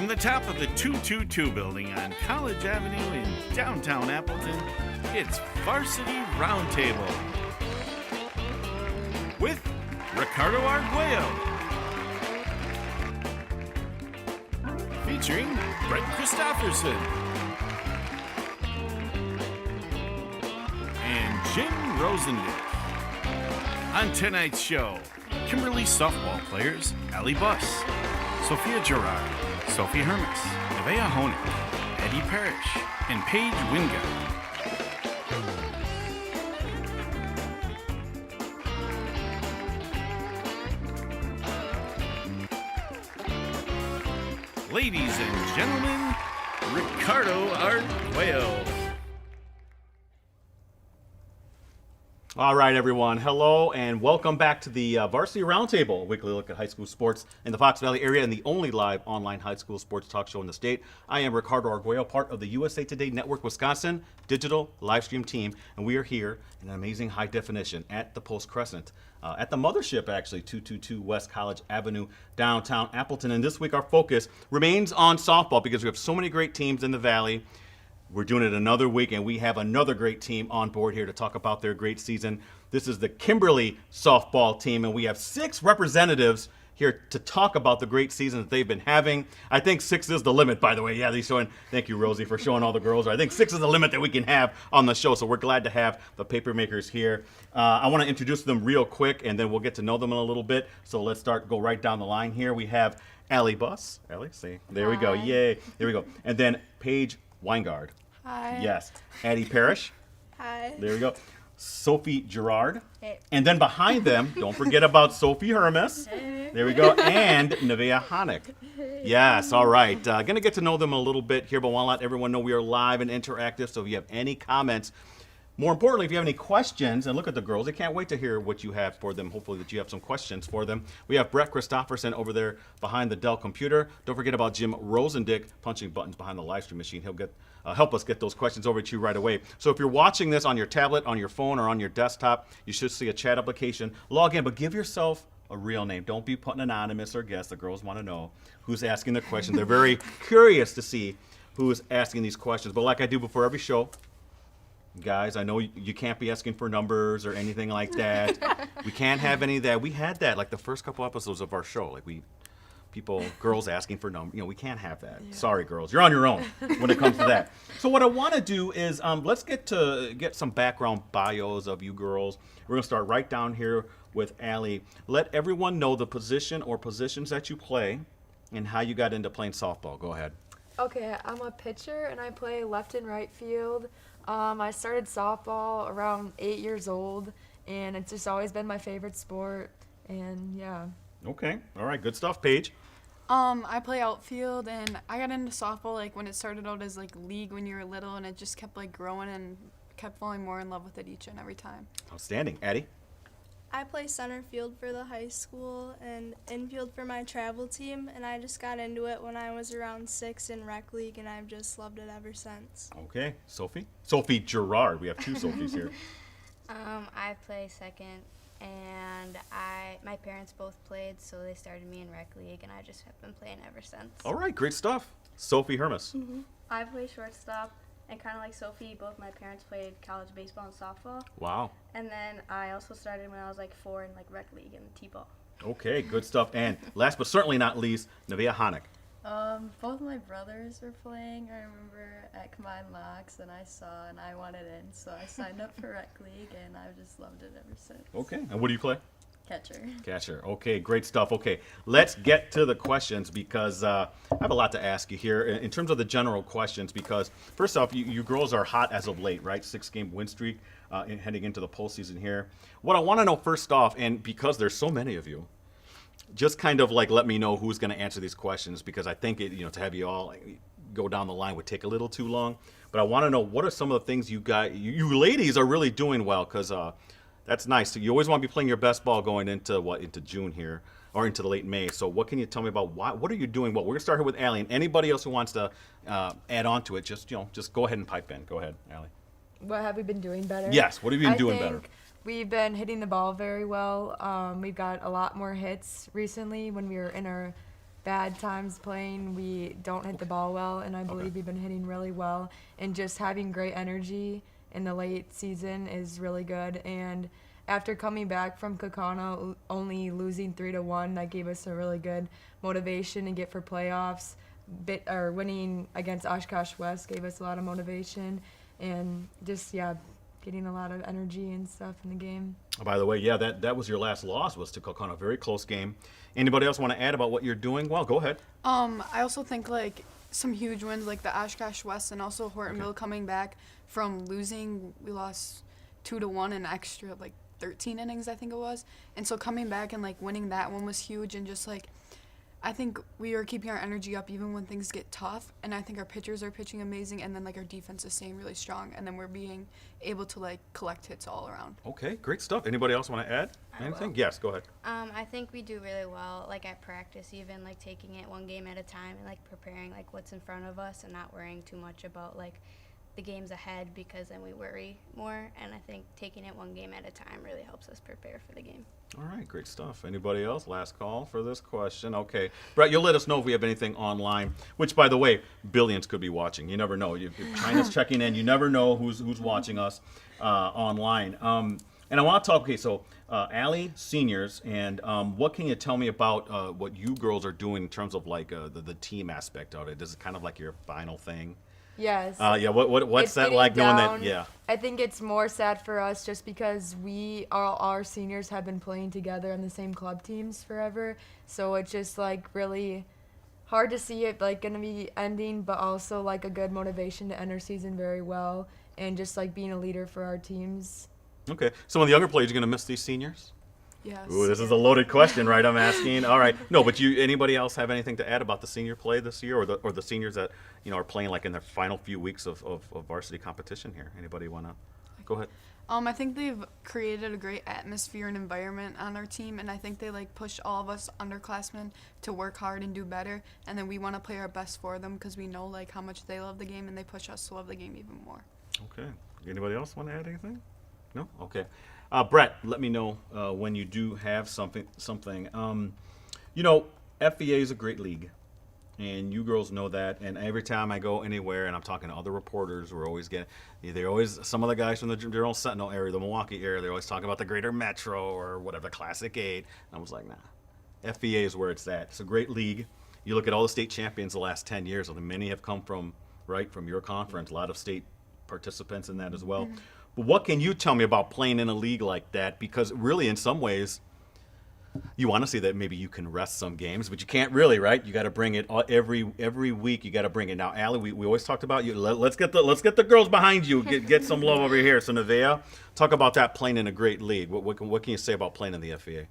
From the top of the 222 building on College Avenue in downtown Appleton, it's Varsity Roundtable with Ricardo Arguello, featuring Brett Christopherson and Jim Rosandick. On tonight's show, Kimberly softball players Aleigh Buss, Sophie Girard, Sophie Hermus, Nevaeh Honick, Addie Parish, and Paige Wyngaard. Ladies and gentlemen, Ricardo Arguello. All right, everyone. Hello, and welcome back to the Varsity Roundtable, a weekly look at high school sports in the Fox Valley area and the only live online high school sports talk show in the state. I am Ricardo Arguello, part of the USA Today Network Wisconsin digital live stream team, and we are here in an amazing high definition at the Post Crescent, at the mothership, actually, 222 West College Avenue, downtown Appleton. And this week, our focus remains on softball because we have so many great teams in the Valley. We're doing it another week, and we have another great team on board here to talk about their great season. This is the Kimberly softball team, and we have 6 representatives here to talk about the great season that they've been having. I think 6 is the limit, by the way. Yeah, they're showing. Thank you, Rosie, for showing all the girls. I think 6 is the limit that we can have on the show, so we're glad to have the paper makers here. I want to introduce them real quick, and then we'll get to know them in a little bit. So let's go right down the line here. We have Aleigh Buss. Aleigh, say, there we go. Yay. There we go. And then Paige Wyngaard. Hi. Yes. Addie Parish. Hi. There we go. Sophie Girard. Hey. And then behind them, don't forget about Sophie Hermus. Hey. There we go. And Nevaeh Honick. Yes, all right. Going to get to know them a little bit here, but want to let everyone know we are live and interactive, so if you have any comments, more importantly, if you have any questions, and look at the girls, they can't wait to hear what you have for them. Hopefully that you have some questions for them. We have Brett Christopherson over there behind the Dell computer. Don't forget about Jim Rosandick punching buttons behind the live stream machine. He'll help us get those questions over to you right away. So if you're watching this on your tablet, on your phone, or on your desktop, you should see a chat application. Log in, but give yourself a real name. Don't be putting anonymous or guest. The girls want to know who's asking the question. They're very curious to see who's asking these questions. But like I do before every show, guys, I know you can't be asking for numbers or anything like that. We can't have any of that. We had that like the first couple episodes of our show. Like girls asking for numbers. We can't have that. Yeah. Sorry, girls. You're on your own when it comes to that. So what I want to do is let's get some background bios of you girls. We're going to start right down here with Aleigh. Let everyone know the position or positions that you play and how you got into playing softball. Go ahead. Okay, I'm a pitcher and I play left and right field. I started softball around 8 years old, and it's just always been my favorite sport, and yeah. Okay, all right, good stuff. Paige? I play outfield, and I got into softball like when it started out as like league when you were little, and it just kept like growing and kept falling more in love with it each and every time. Outstanding. Addie? I play center field for the high school and infield for my travel team, and I just got into it when I was around 6 in rec league, and I've just loved it ever since. Okay, Sophie? Sophie Girard. We have 2 Sophies here. I play second, and my parents both played, so they started me in rec league, and I just have been playing ever since. All right, great stuff. Sophie Hermus. Mm-hmm. I play shortstop, and kind of like Sophie, both my parents played college baseball and softball. Wow. And then I also started when I was like 4 in like rec league and t-ball. Okay, good stuff. And last but certainly not least, Nevaeh Honick. Both my brothers were playing, I remember, at Combined Locks, and I saw and I wanted in, so I signed up for rec league, and I've just loved it ever since. Okay, and what do you play? Catcher. Catcher. Okay, great stuff. Okay, let's get to the questions because I have a lot to ask you here in terms of the general questions because, first off, you girls are hot as of late, right? 6-game win streak heading into the postseason here. What I want to know first off, and because there's so many of you, just kind of like let me know who's going to answer these questions because I think to have you all go down the line would take a little too long. But I want to know what are some of the things you ladies are really doing well because that's nice. You always want to be playing your best ball going into June here or into the late May. So what can you tell me about what are you doing well? We're going to start here with Aleigh, and anybody else who wants to add on to it, just go ahead and pipe in. Go ahead, Aleigh. What have we been doing better? Yes, what have you been doing better? We've been hitting the ball very well. We've got a lot more hits recently when we were in our bad times playing, we don't hit the ball well, and I believe we've been hitting really well. And just having great energy in the late season is really good. And after coming back from Kakana, only losing 3-1, that gave us a really good motivation to get for playoffs. Winning against Oshkosh West gave us a lot of motivation, and just getting a lot of energy and stuff in the game. Oh, by the way, yeah, that was your last loss, was to Kakana. Very close game. Anybody else want to add about what you're doing? Well, go ahead. I also think like some huge wins like the Oshkosh West and also Hortonville coming back from losing. We lost 2-1 in extra 13 innings, I think it was. And so coming back and winning that one was huge, and just I think we are keeping our energy up even when things get tough, and I think our pitchers are pitching amazing, and then our defense is staying really strong, and then we're being able to collect hits all around. Okay, great stuff. Anybody else want to add anything? Yes, go ahead. I think we do really well, at practice, even taking it one game at a time and preparing what's in front of us and not worrying too much about the games ahead, because then we worry more, and I think taking it one game at a time really helps us prepare for the game. All right, great stuff. Anybody else? Last call for this question. Okay. Brett, you'll let us know if we have anything online, which, by the way, billions could be watching. You never know. If China's checking in, you never know who's watching us online. And I want to talk, so Aleigh, seniors, and what can you tell me about what you girls are doing in terms of the team aspect of it? Is it kind of your final thing? Yes. What's It's that getting like knowing that? down. Yeah. I think it's more sad for us just because our seniors have been playing together on the same club teams forever. So it's just really hard to see it going to be ending, but also a good motivation to end our season very well, and just being a leader for our teams. Okay. Some of the younger players are going to miss these seniors? Yes. Ooh, this is a loaded question, right? I'm asking. All right. No, but anybody else have anything to add about the senior play this year, or the seniors that are playing in their final few weeks of varsity competition here? Anybody want to go ahead? I think they've created a great atmosphere and environment on our team, and I think they push all of us underclassmen to work hard and do better, and then we want to play our best for them because we know how much they love the game, and they push us to love the game even more. Okay. Anybody else want to add anything? No? Okay. Brett, let me know when you do have something. FVA is a great league, and you girls know that. And every time I go anywhere, and I'm talking to other reporters, some of the guys from the General Sentinel area, the Milwaukee area, they're always talking about the Greater Metro or whatever, Classic 8. And I was like, nah, FVA is where it's at. It's a great league. You look at all the state champions the last 10 years, and many have come from your conference. A lot of state participants in that as well. Mm-hmm. But what can you tell me about playing in a league like that? Because really, in some ways, you want to see that maybe you can rest some games, but you can't really, right? You got to bring it every week. You got to bring it. Now, Aleigh, we always talked about you. Let's get the girls behind you. Get some love over here. So, Nevaeh, talk about that, playing in a great league. What can you say about playing in the FVA?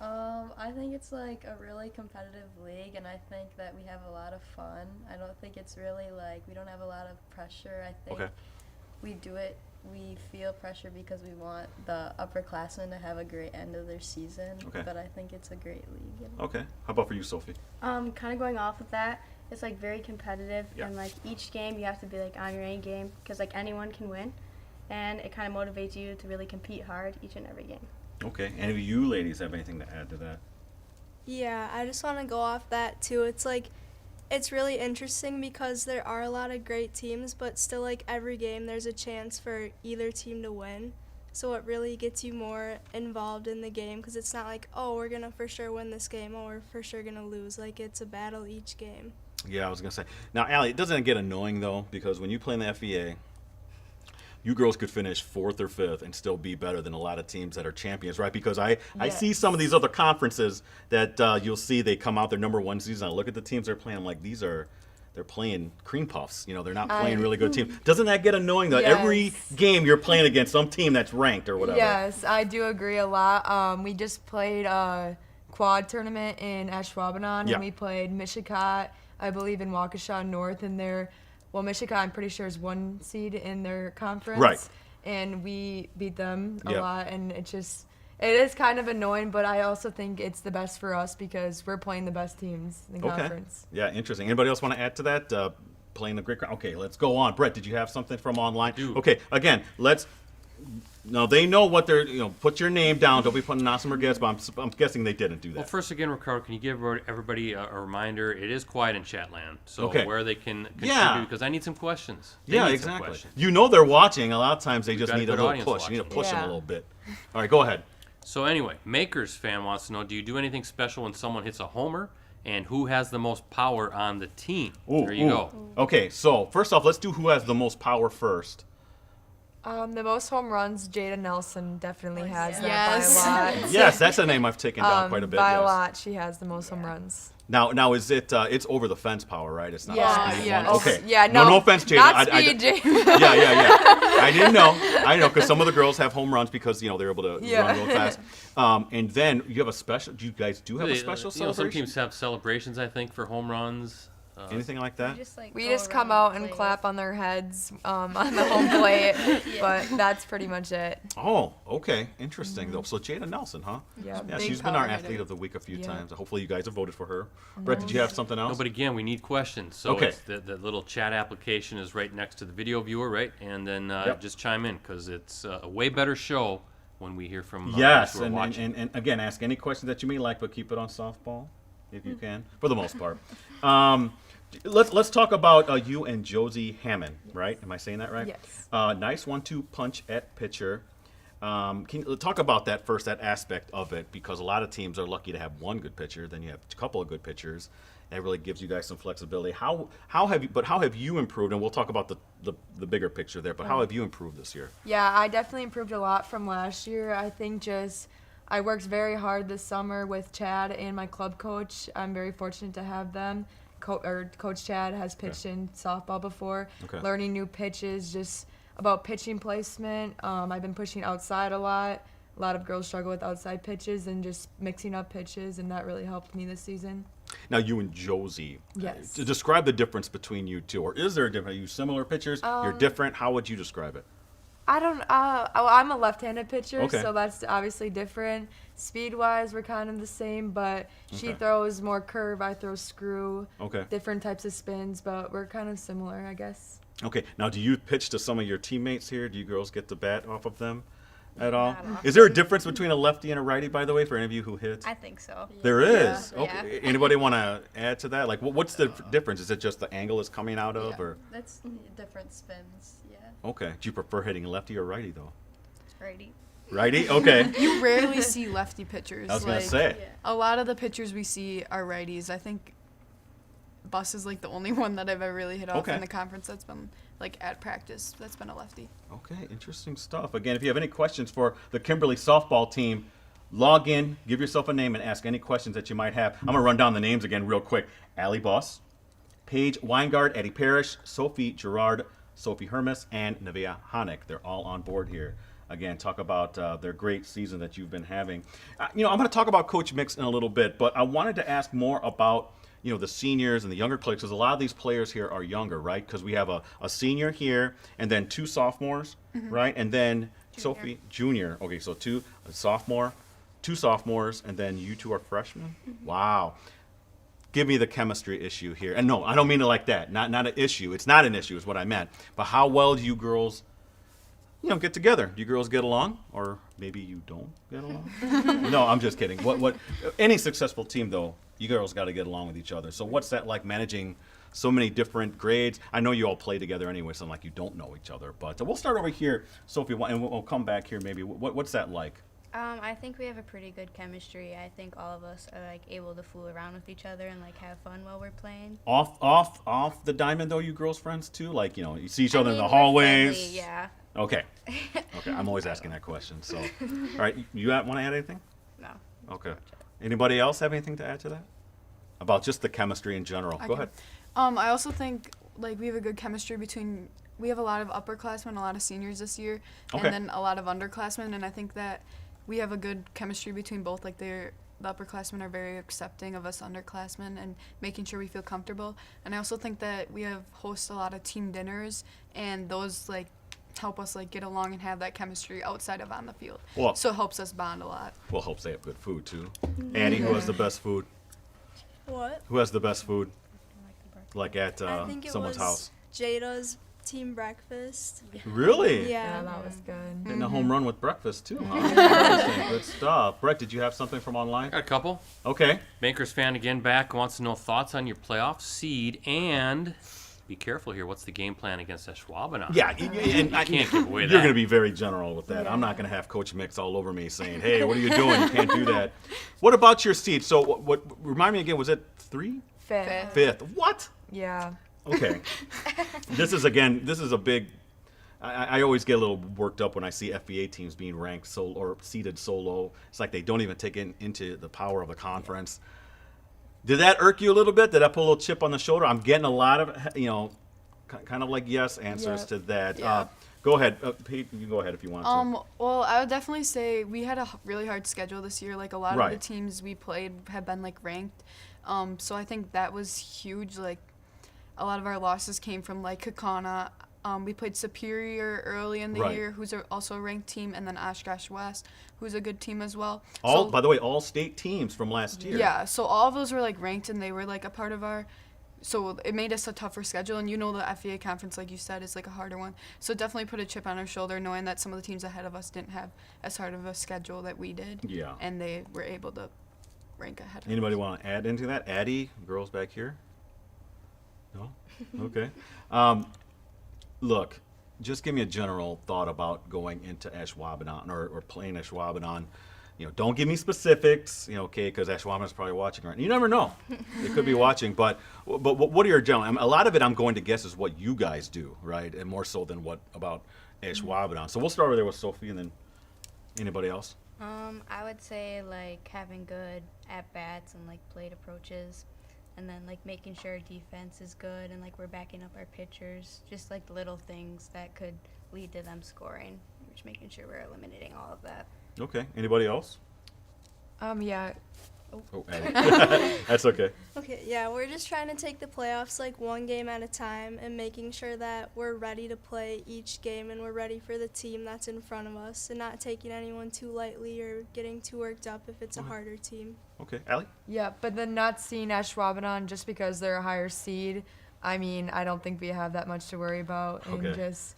I think it's a really competitive league, and I think that we have a lot of fun. I don't think it's really we don't have a lot of pressure. I think we do it. We feel pressure because we want the upperclassmen to have a great end of their season. Okay. But I think it's a great league. Okay. How about for you, Sophie? Kind of going off of that, it's very competitive, and each game you have to be on your A game because anyone can win, and it kind of motivates you to really compete hard each and every game. Okay. Any of you ladies have anything to add to that? Yeah, I just want to go off that too. It's really interesting because there are a lot of great teams, but still every game there's a chance for either team to win. So it really gets you more involved in the game because it's not we're going to for sure win this game or we're for sure going to lose. It's a battle each game. Yeah, I was going to say. Now, Aleigh, it doesn't get annoying though, because when you play in the FVA, you girls could finish 4th or 5th and still be better than a lot of teams that are champions, right? Because I see some of these other conferences that you'll see they come out their number 1 season. I look at the teams they're playing. I'm like, they're playing cream puffs. They're not playing really good teams. Doesn't that get annoying though? Yes. Every game you're playing against some team that's ranked or whatever. Yes, I do agree a lot. We just played a quad tournament in Ashwaubenon, and we played Mishicot, I believe, in Waukesha North, and Mishicot, I'm pretty sure, is 1 seed in their conference. Right. And we beat them a lot, and it is kind of annoying, but I also think it's the best for us because we're playing the best teams in the conference. Yeah, interesting. Anybody else want to add to that? Playing the great. Okay, let's go on. Brett, did you have something from online? I do. Okay, again, let's Now they know what they're, put your name down. Don't be putting awesome or guess, but I'm guessing they didn't do that. Well, first again, Ricardo, can you give everybody a reminder? It is quiet in Chatland, so where they can contribute, because I need some questions. Exactly. They're watching. A lot of times they just need a little push. You need to push them a little bit. All right, go ahead. So anyway, Makers fan wants to know, do you do anything special when someone hits a homer? And who has the most power on the team? There you go. Okay, so first off, let's do who has the most power first. The most home runs, Jada Nelson definitely has that Yes. by a lot. Yes, that's a name I've taken down quite a bit. By yes. a lot, she has the most home runs. Now is it? It's over the fence power, right? It's not. Speed yeah. one. Okay. Yeah, No offense, Jada. Not speed, Jada. Yeah. I didn't know. I know because some of the girls have home runs because they're able to run real fast. And then you have a special. You guys do have a special celebration. Some teams have celebrations, I think, for home runs. Anything like that? We just come out and clap on their heads on the home plate, but that's pretty much it. Oh, okay. Interesting, though. So Jada Nelson, huh? Yeah. She's been our athlete of the week a few times. Hopefully you guys have voted for her. Brett, did you have something else? No, but again, we need questions. So it's the little chat application is right next to the video viewer, right? And then just chime in, because it's a way better show when we hear from those who are watching. And again, ask any questions that you may like, but keep it on softball if you can, for the most part. Let's talk about you and Josie Hammond, right? Am I saying that right? Yes. Nice 1-2 punch at pitcher. Can you talk about that first, that aspect of it? Because a lot of teams are lucky to have one good pitcher, then you have a couple of good pitchers. That really gives you guys some flexibility. How have you improved? And we'll talk about the bigger picture there. But how have you improved this year? Yeah, I definitely improved a lot from last year. I think I worked very hard this summer with Chad and my club coach. I'm very fortunate to have them. Coach Chad has pitched in softball before, learning new pitches, just about pitching placement. I've been pushing outside a lot. A lot of girls struggle with outside pitches and just mixing up pitches, and that really helped me this season. Now, you and Josie. Yes. To describe the difference between you two, or is there a difference? Are you similar pitchers? You're different? How would you describe it? I don't. I'm a left-handed pitcher, so that's obviously different. Speed-wise, we're kind of the same, but she throws more curve. I throw screw. Okay. Different types of spins, but we're kind of similar, I guess. Okay. Now, do you pitch to some of your teammates here? Do you girls get the bat off of them at all? Is there a difference between a lefty and a righty, by the way, for any of you who hit? I think so. There is. Yeah. Okay. Anybody want to add to that? Like, what's the difference? Is it just the angle it's coming out of, or? That's different spins. Yeah. Okay. Do you prefer hitting lefty or righty, though? Righty. Righty? Okay. You rarely see lefty pitchers. I was going to say. A lot of the pitchers we see are righties. I think Buss is like the only one that I've ever really hit off in the conference that's been like at practice that's been a lefty. Okay, interesting stuff. Again, if you have any questions for the Kimberly softball team, log in, give yourself a name, and ask any questions that you might have. I'm going to run down the names again real quick. Aleigh Buss, Paige Wyngaard, Addie Parish, Sophie Girard, Sophie Hermus, and Nevaeh Honick. They're all on board here. Again, talk about their great season that you've been having. I'm going to talk about Coach Mix in a little bit, but I wanted to ask more about the seniors and the younger players, because a lot of these players here are younger, right? Because we have a senior here and then two sophomores, right? And then Sophie, junior. Okay, so two sophomores, and then you two are freshmen? Wow. Give me the chemistry issue here. And no, I don't mean it like that. Not an issue. It's not an issue is what I meant. But how well do you girls get together? Do you girls get along? Or maybe you don't get along? No, I'm just kidding. What any successful team, though, you girls got to get along with each other. So what's that like, managing so many different grades? I know you all play together anyway, so like you don't know each other. But we'll start over here, Sophie, and we'll come back here maybe. What's that like? I think we have a pretty good chemistry. I think all of us are like able to fool around with each other and like have fun while we're playing. Off the diamond though, you girls friends too? Like, you see each other in the hallways? Friendly, yeah. Okay. I'm always asking that question. So, all right, you want to add anything? No. Okay. Anybody else have anything to add to that? About just the chemistry in general? Go ahead. I also think like we have a good chemistry between. We have a lot of upperclassmen, a lot of seniors this year, and then a lot of underclassmen, and I think that we have a good chemistry between both. Like the upperclassmen are very accepting of us underclassmen and making sure we feel comfortable. And I also think that we host a lot of team dinners, and those like help us like get along and have that chemistry outside of on the field. Well, so it helps us bond a lot. Well, helps they have good food too. Addie, who has the best food? What? Who has the best food? Like at I think someone's house? Jada's team breakfast. Really? Yeah, Yeah. that was good. Hitting a home run with breakfast, too. Huh? Interesting. Good stuff. Brett, did you have something from online? Got a couple. Okay. Bankers fan again back wants to know thoughts on your playoff seed and be careful here. What's the game plan against Ashwaubenon? Yeah, and I can't give away You're that. going to be very general with that. I'm not going to have Coach Mix all over me saying, "Hey, what are you doing? You can't do that." What about your seed? So, what? Remind me again. Was it 3? Fifth. What? Yeah. Okay. This is a big. I always get a little worked up when I see FBA teams being ranked or seeded so low. It's like they don't even take into the power of the conference. Did that irk you a little bit? Did that put a little chip on the shoulder? I'm getting a lot of, kind of like yes answers to that. Yeah. Go ahead, Pete. You can go ahead if you want to. Well, I would definitely say we had a really hard schedule this year. Like a lot of Right. the teams we played have been like ranked. So I think that was huge. Like a lot of our losses came from like Kakana. We played Superior early in the Right. year, who's also a ranked team, and then Oshkosh West, who's a good team as well. By the way, all state teams from last year. Yeah, so all of those were like ranked, and they were like a part of our. So it made us a tougher schedule, and the FVA conference, like you said, is like a harder one. So it definitely put a chip on our shoulder, knowing that some of the teams ahead of us didn't have as hard of a schedule that we did. Yeah. And they were able to rank ahead of Anybody us. want to add into that? Addie, girls back here? No? Okay. Look, just give me a general thought about going into Ashwaubenon or playing Ashwaubenon. Don't give me specifics, okay, because Ashwaubenon's probably watching right now. You never know. They could be watching, but what are your general? A lot of it, I'm going to guess, is what you guys do, right? And more so than what about Ashwaubenon. So we'll start over there with Sophie, and then anybody else. I would say like having good at bats and like plate approaches, and then like making sure defense is good and like we're backing up our pitchers. Just like little things that could lead to them scoring. Just making sure we're eliminating all of that. Okay. Anybody else? Yeah. Oh, Addie. That's okay. Okay, yeah, we're just trying to take the playoffs like one game at a time and making sure that we're ready to play each game and we're ready for the team that's in front of us and not taking anyone too lightly or getting too worked up if it's a harder team. Okay. Allie? Yeah, but then not seeing Ashwaubenon just because they're a higher seed. I mean, I don't think we have that much to worry about and Okay. just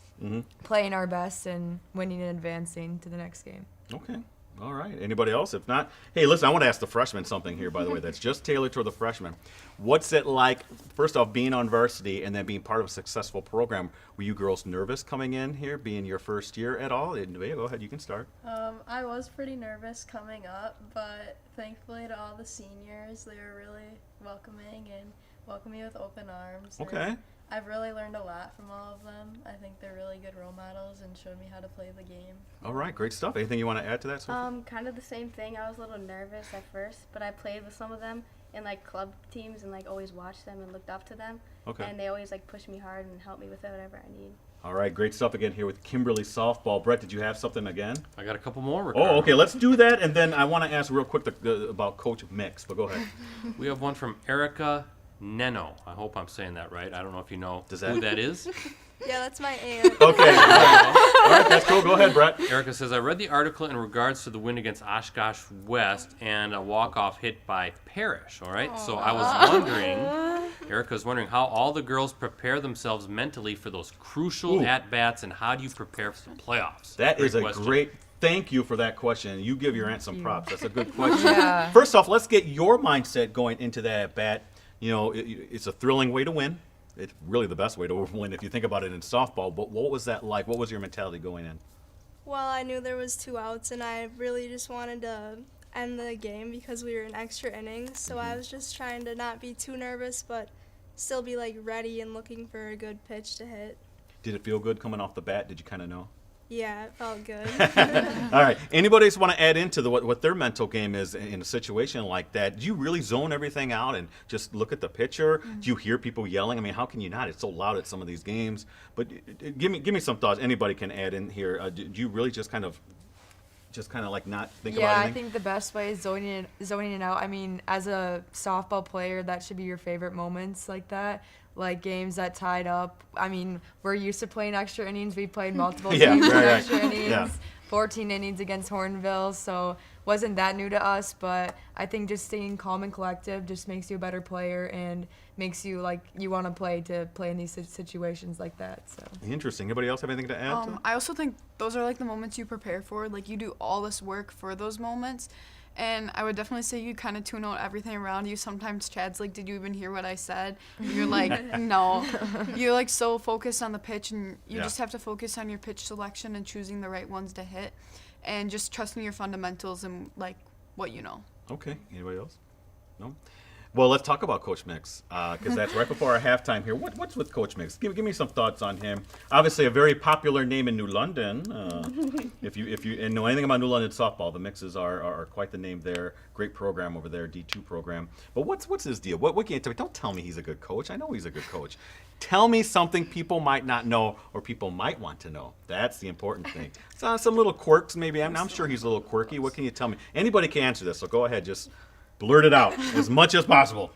playing our best and winning and advancing to the next game. Okay. All right. Anybody else? If not, hey, listen, I want to ask the freshmen something here, by the way, that's just tailored to the freshmen. What's it like, first off, being on varsity and then being part of a successful program? Were you girls nervous coming in here, being your first year at all? Nevaeh, go ahead. You can start. I was pretty nervous coming up, but thankfully to all the seniors, they were really welcoming and welcomed me with open arms. and Okay. I've really learned a lot from all of them. I think they're really good role models and showed me how to play the game. All right. Great stuff. Anything you want to add to that, Sophie? Kind of the same thing. I was a little nervous at first, but I played with some of them in like club teams and like always watched them and looked up to them. Okay. And they always like push me hard and help me with whatever I need. All right. Great stuff again here with Kimberly softball. Brett, did you have something again? I got a couple more, Ricardo. Oh, okay. Let's do that. And then I want to ask real quick about Coach Mix, but go ahead. We have one from Erica Neno. I hope I'm saying that right. I don't know if you know who that is. Yeah, that's my aunt. Okay. All right. That's cool. Go ahead, Brett. Erica says, I read the article in regards to the win against Oshkosh West and a walk-off hit by Parish, all right? So I was wondering, Erica's wondering how all the girls prepare themselves mentally for those crucial at-bats and how do you prepare for the playoffs? That is a question. great. Thank you for that question. You give your aunt some props. That's a good question. Yeah. First off, let's get your mindset going into that at bat. It's a thrilling way to win. It's really the best way to win if you think about it in softball. But what was that like? What was your mentality going in? Well, I knew there was 2 outs, and I really just wanted to end the game because we were in extra innings. So I was just trying to not be too nervous, but still be like ready and looking for a good pitch to hit. Did it feel good coming off the bat? Did you kind of know? Yeah, it felt good. All right. Anybody else want to add into what their mental game is in a situation like that? Do you really zone everything out and just look at the pitcher? Do you hear people yelling? I mean, how can you not? It's so loud at some of these games. But give me some thoughts. Anybody can add in here. Do you really just kind of like not think about Yeah, anything? I think the best way is zoning it out. I mean, as a softball player, that should be your favorite moments like that. Like games that tied up. I mean, we're used to playing extra innings. We played multiple games in extra innings. Yeah. 14 innings against Hornville. So wasn't that new to us, but I think just staying calm and collective just makes you a better player and makes you like you want to play in these situations like that. So Interesting. Anybody else have anything to add? To? I also think those are like the moments you prepare for. Like you do all this work for those moments. And I would definitely say you kind of tune out everything around you. Sometimes Chad's like, did you even hear what I said? And you're like, no. You're like so focused on the pitch, and you just have to focus on your pitch selection and choosing the right ones to hit and just trusting your fundamentals and like what you know. Okay. Anybody else? No? Well, let's talk about Coach Mix, because that's right before our halftime here. What's with Coach Mix? Give me some thoughts on him. Obviously, a very popular name in New London. If you know anything about New London softball, the Mixes are quite the name there. Great program over there, D2 program. But what's his deal? What can you tell me? Don't tell me he's a good coach. I know he's a good coach. Tell me something people might not know or people might want to know. That's the important thing. Some little quirks, maybe. I'm sure he's a little quirky. What can you tell me? Anybody can answer this, so go ahead. Just blurt it out as much as possible.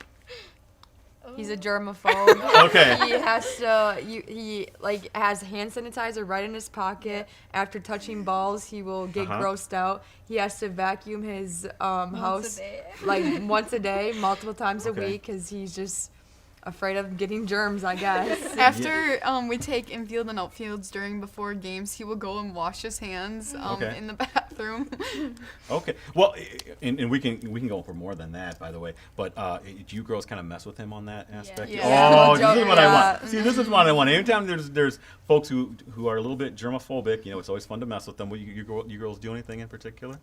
he's a germaphobe. Okay. He has to. He like has hand sanitizer right in his pocket. After touching balls, he will get grossed out. He has to vacuum his house like once a day, multiple times a week, because he's just afraid of getting germs, I guess. After we take infield and outfields before games, he will go and wash his hands in the bathroom. Okay. Well, and we can go for more than that, by the way. But do you girls kind of mess with him on that aspect? Yeah. Oh, this is what I want. See, this is what I want. Anytime there's folks who are a little bit germophobic, it's always fun to mess with them. Will you girls do anything in particular?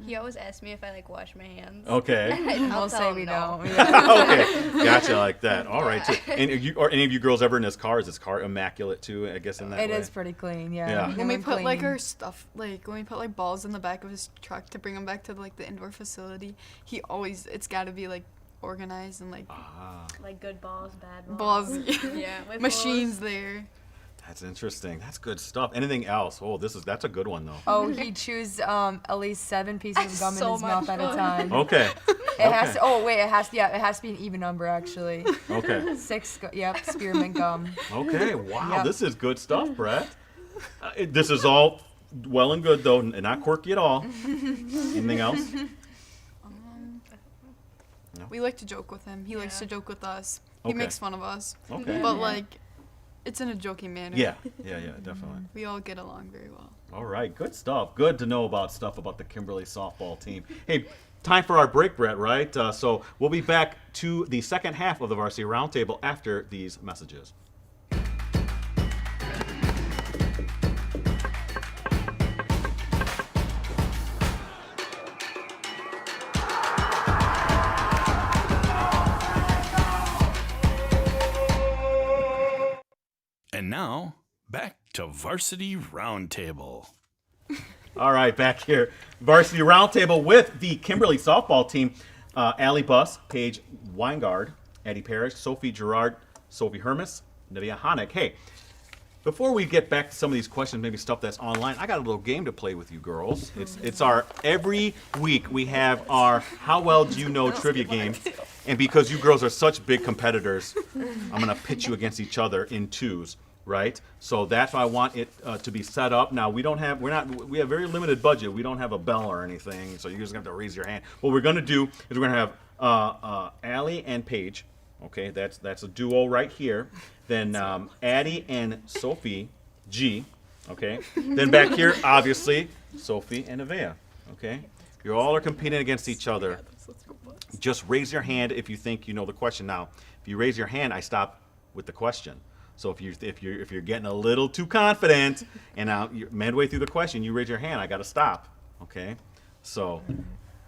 He always asks me if I like wash my hands. Okay. I'll say we don't. Okay. Gotcha, like that. All right. So, and are any of you girls ever in his car? Is his car immaculate too? I guess in that way. It is pretty clean, Yeah. yeah. When we put like our stuff, like when we put like balls in the back of his truck to bring him back to like the indoor facility, it's got to be like organized and like Like good balls, bad balls. With machines there. That's interesting. That's good stuff. Anything else? Oh, that's a good one though. Oh, he chews at least 7 pieces of gum in his mouth at a time. Okay. It has to. Oh wait, it has to be an even number actually. Okay. 6. Spearmint gum. Okay. Wow. Yep. This is good stuff, Brett. This is all well and good though, and not quirky at all. Anything else? We like to joke with him. He likes to joke with us. He Okay. makes fun of us. Okay. But like, it's in a joking manner. Yeah, definitely. We all get along very well. All right, good stuff. Good to know about the Kimberly softball team. Hey, time for our break, Brett, right? So we'll be back to the second half of the Varsity Roundtable after these messages. And now, back to Varsity Roundtable. All right, back here. Varsity Roundtable with the Kimberly softball team. Aleigh Buss, Paige, Wyngaard, Addie, Parish, Sophie Girard, Sophie Hermus, Nevaeh Honick. Hey, before we get back to some of these questions, maybe stuff that's online, I got a little game to play with you girls. It's our, every week we have our How Well Do You Know trivia game. And because you girls are such big competitors, I'm going to pitch you against each other in twos. Right, so that's why I want it to be set up. Now we have very limited budget. We don't have a bell or anything, so you're just gonna have to raise your hand. What we're gonna do is we're gonna have Aleigh and Paige. Okay, that's a duo right here. Then Addie and Sophie G. Okay, then back here obviously Sophie and Nevaeh. Okay, you all are competing against each other. Just raise your hand if you think you know the question. Now, if you raise your hand, I stop with the question. So if you're getting a little too confident and now you're midway through the question, you raise your hand, I got to stop. Okay, so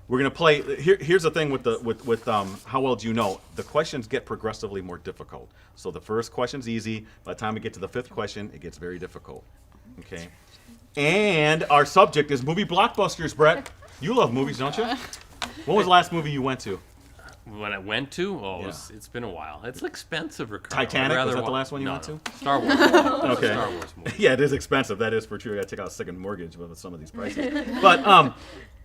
we're gonna play. Here's the thing with How Well Do You Know? The questions get progressively more difficult. So the first question's easy. By the time we get to the 5th question, it gets very difficult. Okay, and our subject is movie blockbusters. Brett, you love movies, don't you? When was the last movie you went to? When I went to, it's been a while. It's expensive, Ricardo. Titanic, was that the last one you went to? Star Wars. Okay. Star Wars movie. Yeah, it is expensive. That is for true. I got to take out a second mortgage with some of these prices. But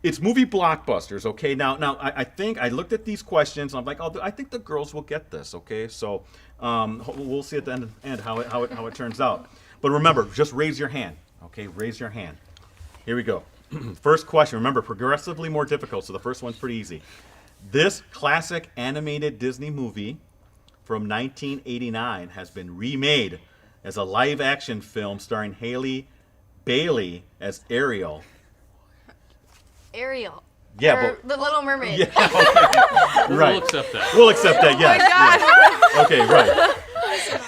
it's movie blockbusters. Okay. Now I think I looked at these questions and I'm like, I think the girls will get this. Okay. So we'll see at the end how it turns out. But remember, just raise your hand. Okay, raise your hand. Here we go. First question. Remember, progressively more difficult, so the first one's pretty easy. This classic animated Disney movie from 1989 has been remade as a live-action film starring Halle Bailey as Ariel. Ariel. Yeah, Or the Little Mermaid. Yeah, okay. Right. We'll accept that. We'll accept that, yes. Yes. Okay, right.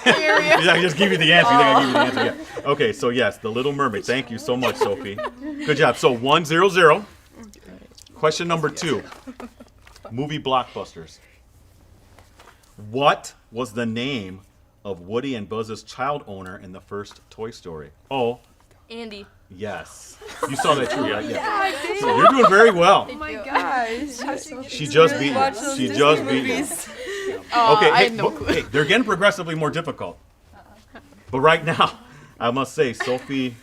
Yeah, I just give you the answer. You think I give you the answer? Yeah. Okay, so yes, The Little Mermaid. Thank you so much, Sophie. Good job. So 1-0-0. Question number 2. Movie blockbusters. What was the name of Woody and Buzz's child owner in the first Toy Story? Oh, Andy. yes. You saw that too, right? Yeah. So you're doing very well. Oh my gosh. She just beat you. She just beat you. Okay, I hey, had no clue. hey, they're getting progressively more difficult. But right now, I must say, Sophie,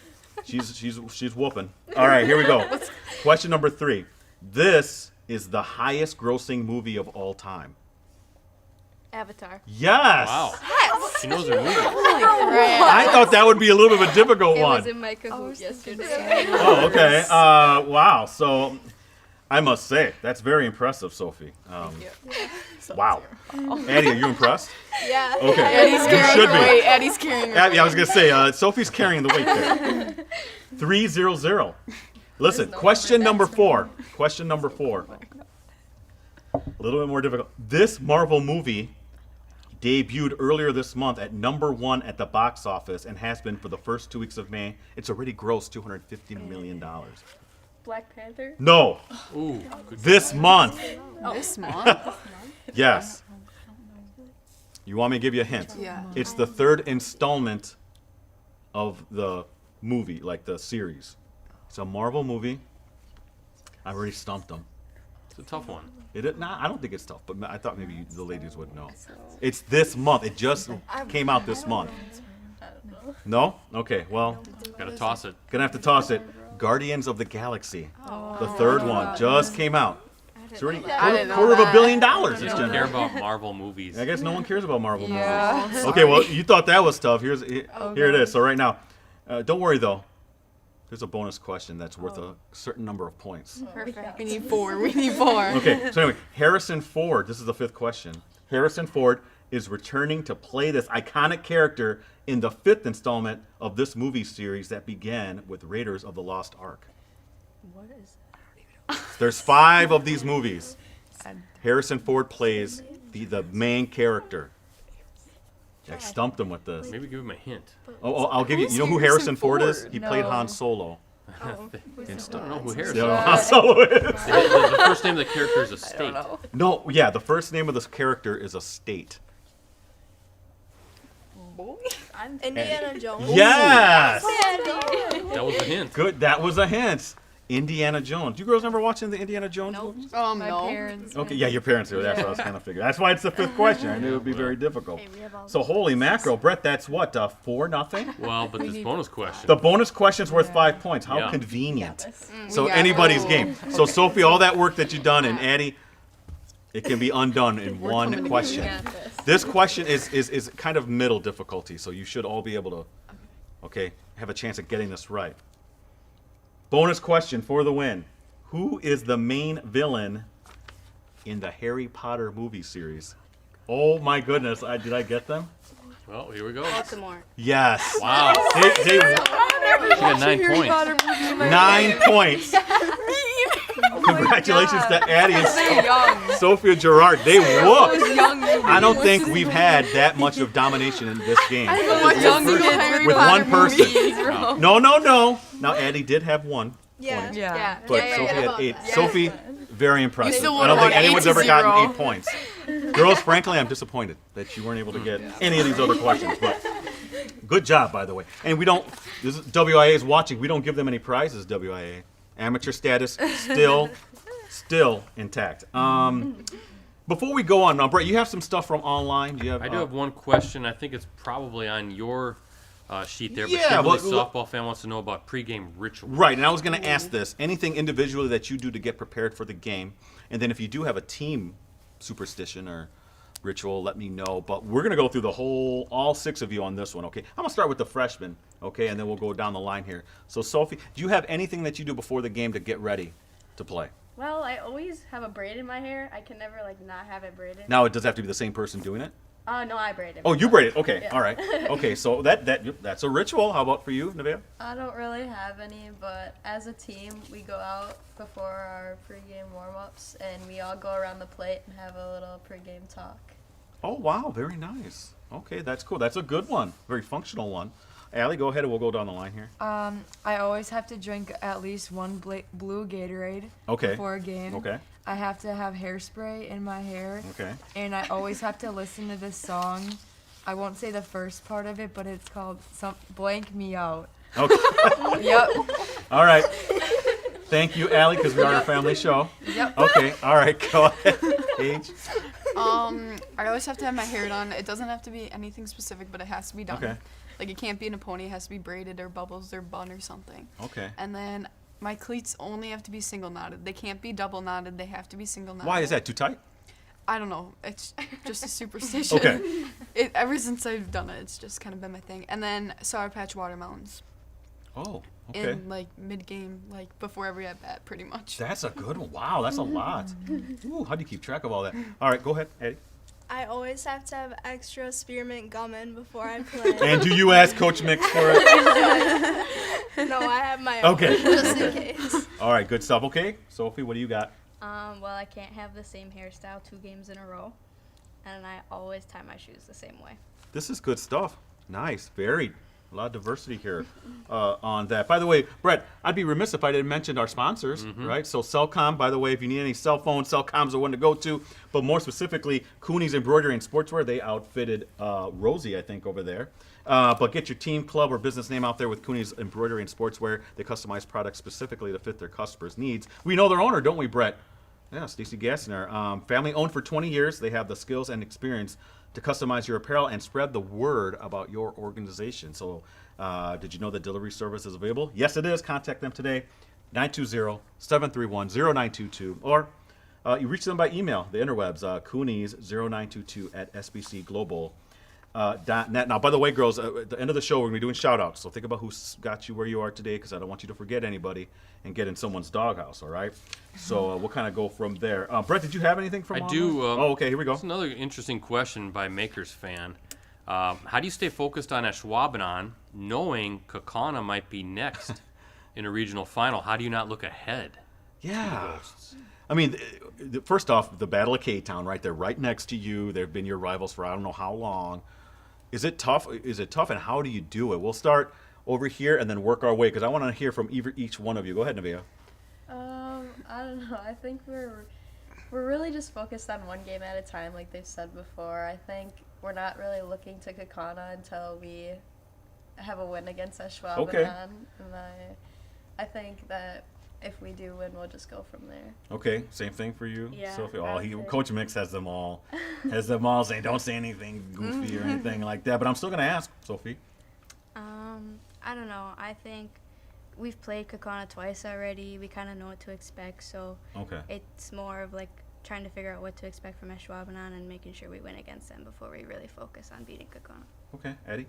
she's whooping. All right, here we go. Question number 3. This is the highest grossing movie of all time. Avatar. Yes. Wow. She knows her movie. I thought that would be a little bit of a difficult It one. was in my Kahoot yesterday. Oh, okay. Wow. So I must say, that's very impressive, Sophie. Wow. Addie, are you impressed? Yeah. Okay. Eddie's You carrying should the be. weight. Eddie's carrying the Yeah, I was going to say, Sophie's carrying the weight there. 3-0-0. Listen, question number 4. Question number 4. A little bit more difficult. This Marvel movie debuted earlier this month at number 1 at the box office and has been for the first 2 weeks of May. It's already grossed $250 million. Black Panther. No, Ooh. Good. this month. This month? Yes. You want me to give you a hint? Yeah. It's the 3rd installment of the movie, like the series. It's a Marvel movie. I already stumped them. It's a tough one. I don't think it's tough, but I thought maybe the ladies would know. It's this month. It just came out this month. No? Okay, well, Gotta toss it. gonna have to toss it. Guardians of the Galaxy. The 3rd one just came out. It's already didn't know quarter of $1 that. billion I it's don't care generated. about Marvel movies. I guess no one cares about Marvel Yeah. movies. Okay, well, you thought that was tough. Here it is. So right now, don't worry though. There's a bonus question that's worth a certain number of points. Perfect. We need 4. We need 4. Okay, so anyway, Harrison Ford, this is the 5th question. Harrison Ford is returning to play this iconic character in the 5th installment of this movie series that began with Raiders of the Lost Ark. What is There's 5 of these movies. Harrison Ford plays the main character. I stumped him with this. Maybe give him a hint. Oh, I'll give you. You know who Harrison Ford is? He played Han Solo. I don't know who Harrison You know is. who Han Solo is? The first name of the character is a state. No, yeah, the first name of this character is a state. Indiana Jones. Yes. That was a hint. Good. That was a hint. Indiana Jones. You girls ever watching the Indiana Jones movies? My No. parents. Okay, yeah, your parents do. That's what I was kind of figuring. That's why it's the 5th question. I knew it would be very difficult. So holy mackerel, Brett. That's what 4-0. Well, but this bonus question. The bonus question's worth 5 points. How Yeah. convenient. So We got anybody's it. game. So Sophie, all that work that you've done, and Addie, it can be undone in one question. This question is kind of middle difficulty, so you should all be able to, have a chance at getting this right. Bonus question for the win. Who is the main villain in the Harry Potter movie series? Oh my goodness, did I get them? Well, here we go. Baltimore. Yes. Wow. They She got 9 points. 9 points. Congratulations to Addie and Sophie Girard. They whooped. I don't think we've had that much of domination in this game. With one person. No. Now Addie did have 1. Yeah. Yeah. But Sophie had 8. Sophie, very impressive. still I don't won think anyone's ever 8-0. gotten 8 points. Girls, frankly, I'm disappointed that you weren't able to get any of these other questions. But good job, by the way. And we don't, this is, WIA is watching. We don't give them any prizes, WIA. Amateur status still intact. Before we go on, now, Brett, you have some stuff from online. Do you have? I do have one question. I think it's probably on your sheet there. But Yeah, Kimberly, well, softball fan, wants to know about pregame rituals. Right, and I was going to ask this. Anything individually that you do to get prepared for the game, and then if you do have a team superstition or ritual, let me know. But we're going to go through all 6 of you on this one, okay? I'm going to start with the freshmen, okay, and then we'll go down the line here. So, Sophie, do you have anything that you do before the game to get ready to play? Well, I always have a braid in my hair. I can never not have it braided. Now, it does have to be the same person doing it? No, I braid it. Oh, you braid it. Okay, Yeah. all right. Okay, so that's a ritual. How about for you, Nevaeh? I don't really have any, but as a team, we go out before our pregame warm-ups, and we all go around the plate and have a little pregame talk. Oh, wow, very nice. Okay, that's cool. That's a good one. Very functional one. Allie, go ahead and we'll go down the line here. I always have to drink at least one blue Gatorade before a game. Okay. I have to have hairspray in my hair. Okay. And I always have to listen to this song. I won't say the first part of it, but it's called Blank Me Out. Okay. Yep. All right. Thank you, Allie, because we are a family show. Yep. Okay. All right. Go ahead, Paige. I always have to have my hair done. It doesn't have to be anything specific, but it has to be done. Okay. Like, it can't be in a pony. It has to be braided or bubbles or bun or something. Okay. And then my cleats only have to be single knotted. They can't be double knotted. They have to be single knotted. Why is that? Too tight? I don't know. It's just a superstition. Okay. Ever since I've done it, it's just kind of been my thing. And then Sour Patch watermelons. Oh, okay. In, like, mid-game, like, before every at-bat, pretty much. That's a good one. Wow, that's a lot. Ooh, how do you keep track of all that? All right, go ahead, Addie. I always have to have extra spearmint gum in before I play. And do you ask Coach Mix for it? No, I have my own, Okay. just in case. All right, good stuff. Okay, Sophie, what do you got? Well, I can't have the same hairstyle 2 games in a row, and I always tie my shoes the same way. This is good stuff. Nice, varied. A lot of diversity here on that. By the way, Brett, I'd be remiss if I didn't mention our sponsors, right? So Cellcom, by the way, if you need any cell phones, Cellcom's the one to go to. But more specifically, Cooney's Embroidery and Sportswear. They outfitted Rosie, I think, over there. But get your team, club, or business name out there with Cooney's Embroidery and Sportswear. They customize products specifically to fit their customers' needs. We know their owner, don't we, Brett? Yeah, Stacey Gassner. Family owned for 20 years. They have the skills and experience to customize your apparel and spread the word about your organization. So did you know that delivery service is available? Yes, it is. Contact them today, 920-731-0922. Or you reach them by email, the interwebs, coonies0922@sbcglobal.net. Now, by the way, girls, at the end of the show, we're going to be doing shout-outs. So think about who's got you where you are today, because I don't want you to forget anybody and get in someone's doghouse, all right? So we'll kind of go from there. Brett, did you have anything from I do. okay, here we go. That's another interesting question by Makers fan. How do you stay focused on Ashwaubenon knowing Kaukauna might be next in a regional final? How do you not look ahead? Yeah. I mean, first off, the Battle of K-Town, right? They're right next to you. They've been your rivals for I don't know how long. Is it tough? And how do you do it? We'll start over here and then work our way, because I want to hear from each one of you. Go ahead, Nevaeh. I don't know. I think we're really just focused on one game at a time, like they've said before. I think we're not really looking to Kaukauna until we have a win against Ashwaubenon. Okay. And I think that if we do win, we'll just go from there. Okay, same thing for you, Yeah, Sophie. Coach Mix has them all saying don't say anything goofy or anything like that. But I'm still gonna ask, Sophie. I don't know. I think we've played Kaukauna twice already. We kind of know what to expect, so it's more of like trying to figure out what to expect from Ashwaubenon and making sure we win against them before we really focus on beating Kaukauna. Okay, Addie.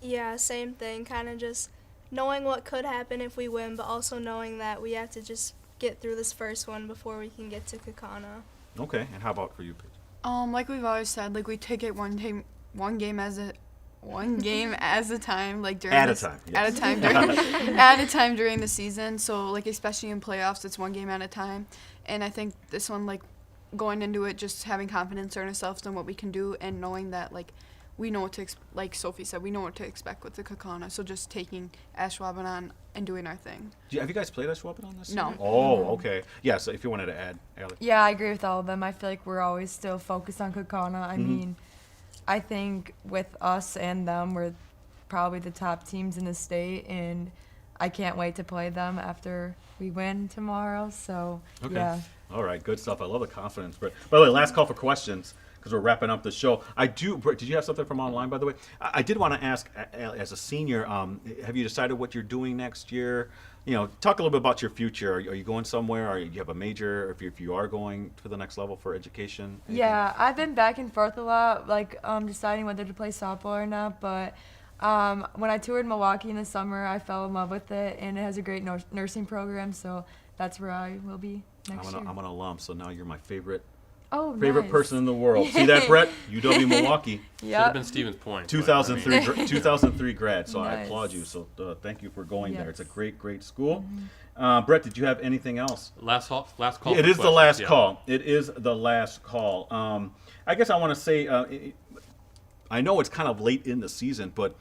Yeah, same thing. Kind of just knowing what could happen if we win, but also knowing that we have to just get through this first one before we can get to Kaukauna. Okay, and how about for you, Paige? Like we've always said, like we take it one game at a time, like during at a time during the season. So like especially in playoffs, it's one game at a time. And I think this one, like going into it, just having confidence in ourselves and what we can do, and knowing that like we know what to like Sophie said, we know what to expect with the Kaukauna. So just taking Ashwaubenon and doing our thing. Have you guys played Ashwaubenon this No. season? Oh, okay. Yeah. So if you wanted to add, Aleigh. Yeah, I agree with all of them. I feel like we're always still focused on Kaukauna. I mean, I think with us and them, we're probably the top teams in the state, and I can't wait to play them after we win tomorrow. So, Okay. yeah. All right, good stuff. I love the confidence. But by the way, last call for questions. because we're wrapping up the show. Brett, did you have something from online, by the way? I did want to ask, as a senior, have you decided what you're doing next year? Talk a little bit about your future. Are you going somewhere? Or you have a major? Or if you are going to the next level for education? Anything? Yeah, I've been back and forth a lot, like deciding whether to play softball or not. But when I toured Milwaukee in the summer, I fell in love with it, and it has a great nursing program. So that's where I will be next year. I'm an alum, so now you're my favorite nice. person in the world. See that, Brett? UW Milwaukee. Should have been Stevens Point. 2003 grad, so I Nice. applaud you. So thank you for going there. It's a Yes. great school. Brett, did you have anything else? Last call. Yeah, it is the last call. It is the last call. I guess I want to say, I know it's kind of late in the season, but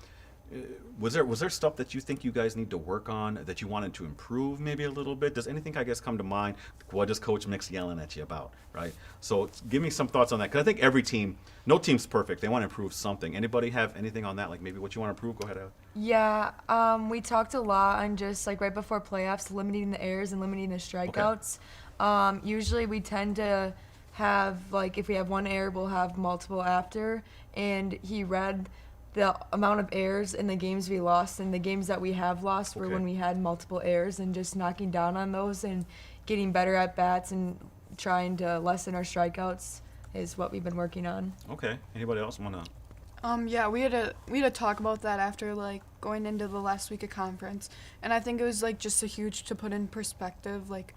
was there stuff that you think you guys need to work on, that you wanted to improve maybe a little bit? Does anything, I guess, come to mind? What does Coach Mick's yelling at you about, right? So give me some thoughts on that, because I think every team, no team's perfect. They want to improve something. Anybody have anything on that, like maybe what you want to improve? Go ahead, Aleigh. Yeah, we talked a lot on just like right before playoffs, limiting the errors and limiting the strikeouts. Usually we tend to have, like, if we have one error, we'll have multiple after. And he read the amount of errors in the games we lost, and the games that we have lost were when we had multiple errors, and just knocking down on those and getting better at bats and trying to lessen our strikeouts is what we've been working on. Okay. Anybody else want to? Yeah, we had a talk about that after like going into the last week of conference, and I think it was like just a huge to put in perspective like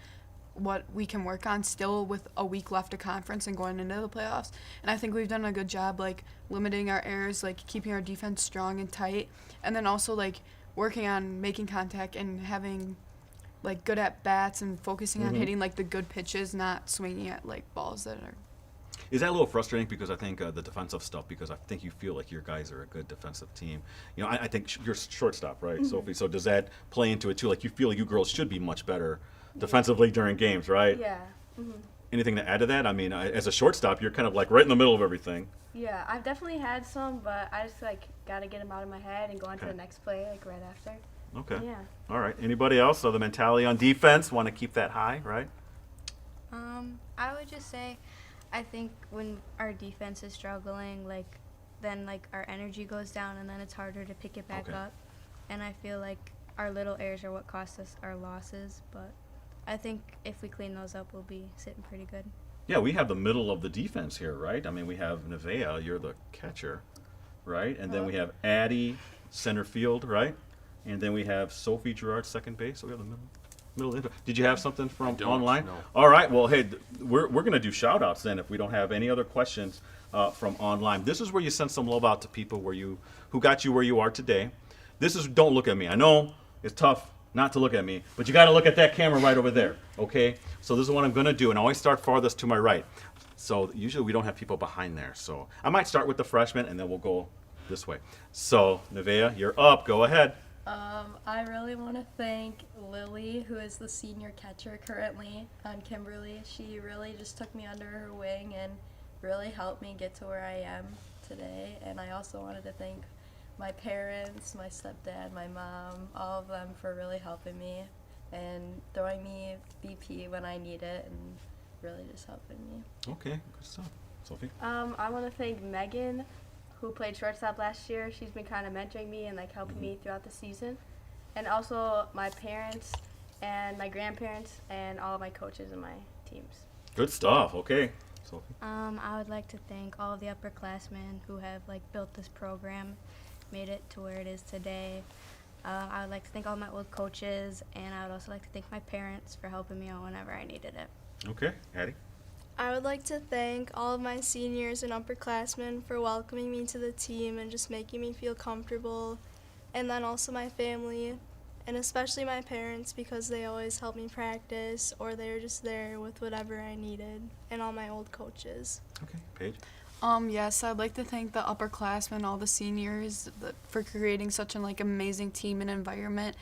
what we can work on still with a week left of conference and going into the playoffs. And I think we've done a good job like limiting our errors, like keeping our defense strong and tight, and then also like working on making contact and having like good at bats and focusing on hitting like the good pitches, not swinging at like balls that are. Is that a little frustrating? Because I think the defensive stuff, because I think you feel like your guys are a good defensive team. I think you're shortstop, right, Sophie? So does that play into it too? Like you feel you girls should be much better defensively during games, right? Yeah. Mm-hmm. Anything to add to that? I mean, as a shortstop, you're kind of like right in the middle of everything. Yeah, I've definitely had some, but I just like got to get them out of my head and go on to the next play like right after. Okay. Yeah. All right. Anybody else? So the mentality on defense, want to keep that high, right? I would just say, I think when our defense is struggling, then our energy goes down, and then it's harder to pick it back up. And I feel like our little errors are what cost us our losses, but I think if we clean those up, we'll be sitting pretty good. Yeah, we have the middle of the defense here, right? I mean, we have Nevaeh, you're the catcher, right? And then we have Addie, center field, right? And then we have Sophie Girard, second base. So we have the middle. Did you have something from online? No. All right. Well, hey, we're going to do shout outs then if we don't have any other questions from online. This is where you send some love out to people who got you where you are today. This is don't look at me. I know it's tough not to look at me, but you got to look at that camera right over there, okay? So this is what I'm going to do, and I always start farthest to my right. So usually we don't have people behind there. So I might start with the freshmen, and then we'll go this way. So, Nevaeh, you're up. Go ahead. I really want to thank Lily, who is the senior catcher currently on Kimberly. She really just took me under her wing and really helped me get to where I am today. And I also wanted to thank my parents, my stepdad, my mom, all of them for really helping me and throwing me BP when I need it and really just helping me. Okay, good stuff. Sophie? I want to thank Megan, who played shortstop last year. She's been kind of mentoring me and helping me throughout the season. And also my parents and my grandparents and all of my coaches and my teams. Good stuff. Okay. Sophie? I would like to thank all of the upperclassmen who have built this program, made it to where it is today. I would like to thank all my old coaches, and I would also like to thank my parents for helping me out whenever I needed it. Okay. Addie? I would like to thank all of my seniors and upperclassmen for welcoming me to the team and just making me feel comfortable, and then also my family, and especially my parents, because they always help me practice, or they're just there with whatever I needed, and all my old coaches. Okay. Paige? Yes, I'd like to thank the upperclassmen, all the seniors, for creating such an amazing team and environment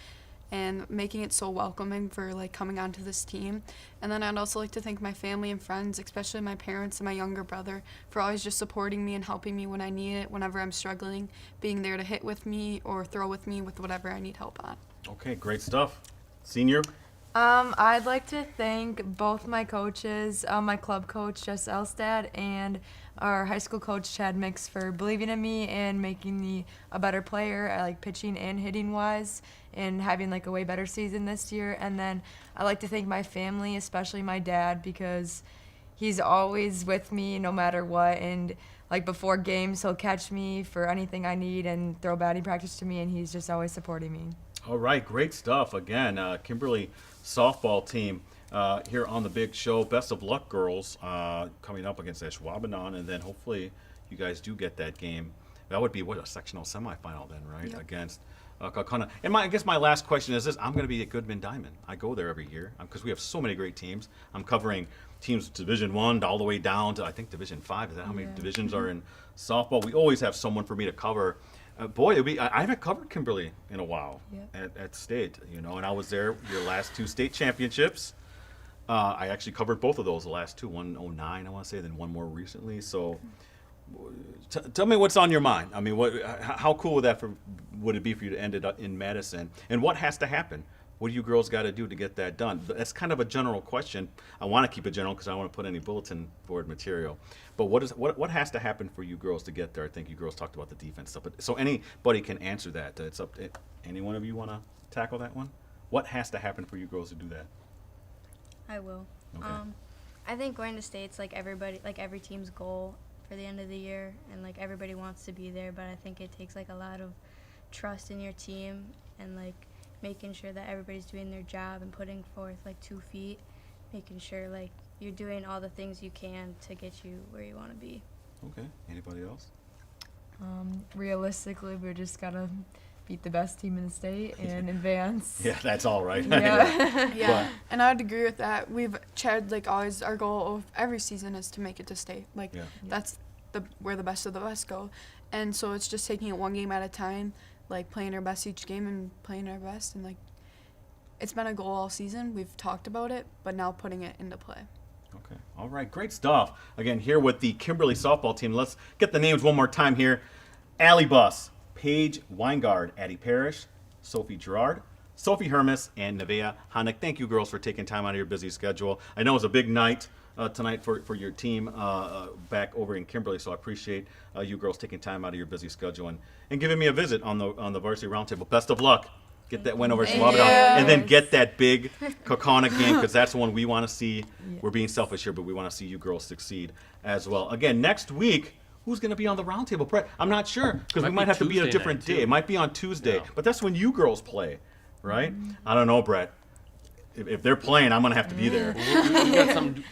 and making it so welcoming for coming onto this team. And then I'd also like to thank my family and friends, especially my parents and my younger brother, for always just supporting me and helping me when I need it, whenever I'm struggling, being there to hit with me or throw with me with whatever I need help on. Okay, great stuff. Senior? I'd like to thank both my coaches, my club coach, Jess Elstad, and our high school coach, Chad Mix, for believing in me and making me a better player at like pitching and hitting wise and having like a way better season this year. And then I'd like to thank my family, especially my dad, because he's always with me no matter what. And like before games, he'll catch me for anything I need and throw batting practice to me, and he's just always supporting me. All right, great stuff. Again, Kimberly softball team here on the big show. Best of luck, girls, coming up against Ashwaubenon, and then hopefully you guys do get that game. That would be a sectional semifinal then, right? Yep. Against Kaukauna. And I guess my last question is this: I'm going to be at Goodman Diamond. I go there every year because we have so many great teams. I'm covering teams Division I all the way down to I think Division V. Is that how many divisions are in softball? We always have someone for me to cover. Boy, I haven't covered Kimberly in a while at state, and I was there your last 2 state championships. I actually covered both of those, the last 2, one 09, I want to say, then one more recently. So tell me what's on your mind. I mean, how cool would it be for you to end it up in Madison? And what has to happen? What do you girls got to do to get that done? That's kind of a general question. I want to keep it general because I don't want to put any bulletin board material. But what has to happen for you girls to get there? I think you girls talked about the defense stuff. But so anybody can answer that. It's up to any one of you want to tackle that one? What has to happen for you girls to do that? I will. Okay. I think going to state's like every team's goal for the end of the year, and like everybody wants to be there. But I think it takes like a lot of trust in your team and like making sure that everybody's doing their job and putting forth like 2 feet, making sure like you're doing all the things you can to get you where you want to be. Okay. Anybody else? Realistically, we're just gotta beat the best team in the state and advance. Yeah, that's all right. Yeah, and I'd agree with that. Chad, like always, our goal of every season is to make it to state. Like that's where the best of the best go, and so it's just taking it one game at a time, like playing our best each game and playing our best, and like it's been a goal all season. We've talked about it, but now putting it into play. Okay. All right. Great stuff. Again, here with the Kimberly softball team. Let's get the names one more time here. Aleigh Buss, Paige Wyngaard, Addie Parish, Sophie Girard, Sophie Hermus, and Nevaeh Honick. Thank you, girls, for taking time out of your busy schedule. I know it was a big night tonight for your team back over in Kimberly, so I appreciate you girls taking time out of your busy schedule and giving me a visit on the Varsity Roundtable. Best of luck. Get that win over Ashwaubenon, and then get that big Kaukauna game, because that's the one we want to see. We're being selfish here, but we want to see you girls succeed as well. Again, next week, who's going to be on the roundtable? Brett, I'm not sure, because we might have to be a different day. It might be on Tuesday, but that's when you girls play, right? I don't know, Brett. If they're playing, I'm going to have to be there.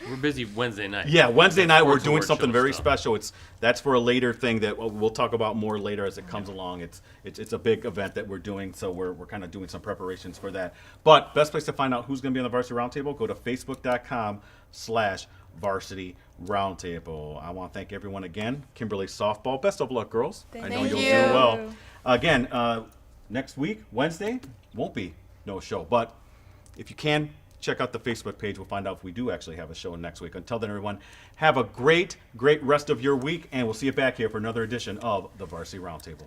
We're busy Wednesday night. Yeah, Wednesday night we're doing something very special. That's for a later thing that we'll talk about more later as it comes along. It's a big event that we're doing, so we're kind of doing some preparations for that. But best place to find out who's going to be on the Varsity Roundtable, go to facebook.com/Varsity Roundtable. I want to thank everyone again. Kimberly softball, best of luck, girls. I know you'll do well. Again, next week, Wednesday, won't be no show, but if you can, check out the Facebook page. We'll find out if we do actually have a show next week. Until then, everyone, have a great rest of your week, and we'll see you back here for another edition of the Varsity Roundtable.